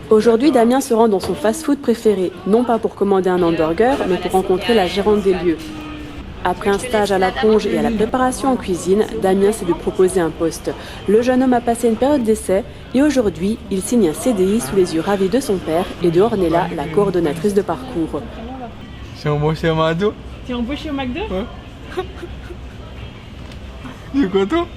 Aujourd'hui, Damien se rend dans son fast-food préféré, non pas pour commander un hamburger, mais pour rencontrer la gérante des lieux. Après un stage à la plonge et à la préparation en cuisine, Damien s'est lui proposer un poste. Le jeune homme a passé une période d'essai et aujourd'hui, il signe un CDI sous les yeux ravis de son père et de Ornella, la coordonnatrice de parcours. C'est embauché au McDo. T'es embauché au McDo? Ouais. Tu es content?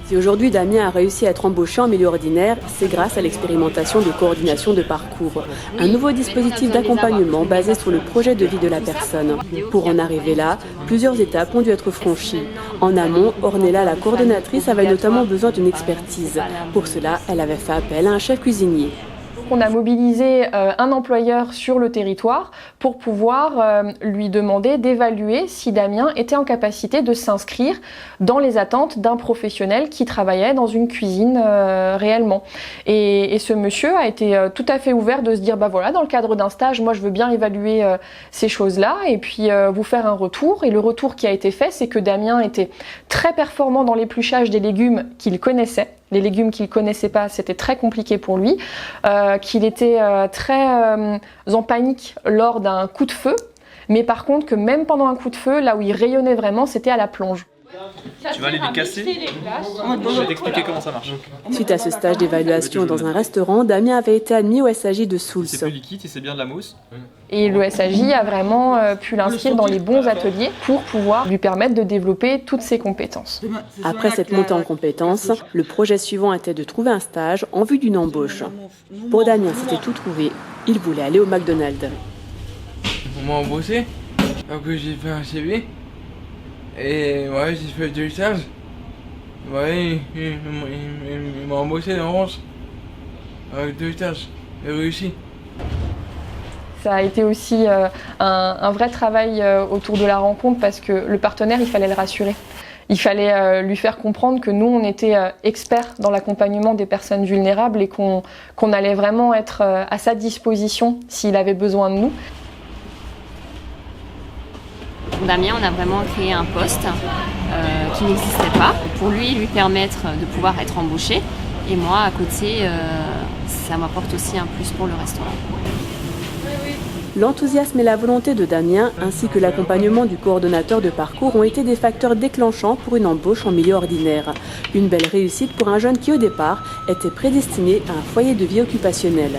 Si aujourd'hui Damien a réussi à être embauché en milieu ordinaire, c'est grâce à l'expérimentation de coordination de parcours, un nouveau dispositif d'accompagnement basé sur le projet de vie de la personne. Pour en arriver là, plusieurs étapes ont dû être franchies. En amont, Ornella, la coordonnatrice, avait notamment besoin d'une expertise. Pour cela, elle avait fait appel à un chef cuisinier. On a mobilisé un employeur sur le territoire pour pouvoir lui demander d'évaluer si Damien était en capacité de s'inscrire dans les attentes d'un professionnel qui travaillait dans une cuisine réellement. Et ce monsieur a été tout à fait ouvert de se dire, bah voilà, dans le cadre d'un stage, moi je veux bien évaluer ces choses-là et puis vous faire un retour. Et le retour qui a été fait, c'est que Damien était très performant dans l'épluchage des légumes qu'il connaissait. Les légumes qu'il ne connaissait pas, c'était très compliqué pour lui, qu'il était très en panique lors d'un coup de feu, mais par contre que même pendant un coup de feu, là où il rayonnait vraiment, c'était à la plonge. Tu vas aller les casser. Je vais t'expliquer comment ça marche. Suite à ce stage d'évaluation dans un restaurant, Damien avait été admis au SAJ de Souls. C'est plus liquide et c'est bien de la mousse. Et le SAJ a vraiment pu l'inscrire dans les bons ateliers pour pouvoir lui permettre de développer toutes ses compétences. Après cette montée en compétences, le projet suivant était de trouver un stage en vue d'une embauche. Pour Damien, c'était tout trouvé. Il voulait aller au McDonald's. On m'a embauché, après j'ai fait un CV. Et ouais, j'ai fait 2 stages. Ouais, il m'a embauché dans Orange. Avec 2 stages. J'ai réussi. Ça a été aussi un vrai travail autour de la rencontre parce que le partenaire, il fallait le rassurer. Il fallait lui faire comprendre que nous, on était experts dans l'accompagnement des personnes vulnérables et qu'on allait vraiment être à sa disposition s'il avait besoin de nous. Damien, on a vraiment créé un poste qui n'existait pas pour lui permettre de pouvoir être embauché. Et moi, à côté, ça m'apporte aussi un plus pour le restaurant. L'enthousiasme et la volonté de Damien, ainsi que l'accompagnement du coordonnateur de parcours ont été des facteurs déclenchants pour une embauche en milieu ordinaire. Une belle réussite pour un jeune qui, au départ, était prédestiné à un foyer de vie occupationnelle.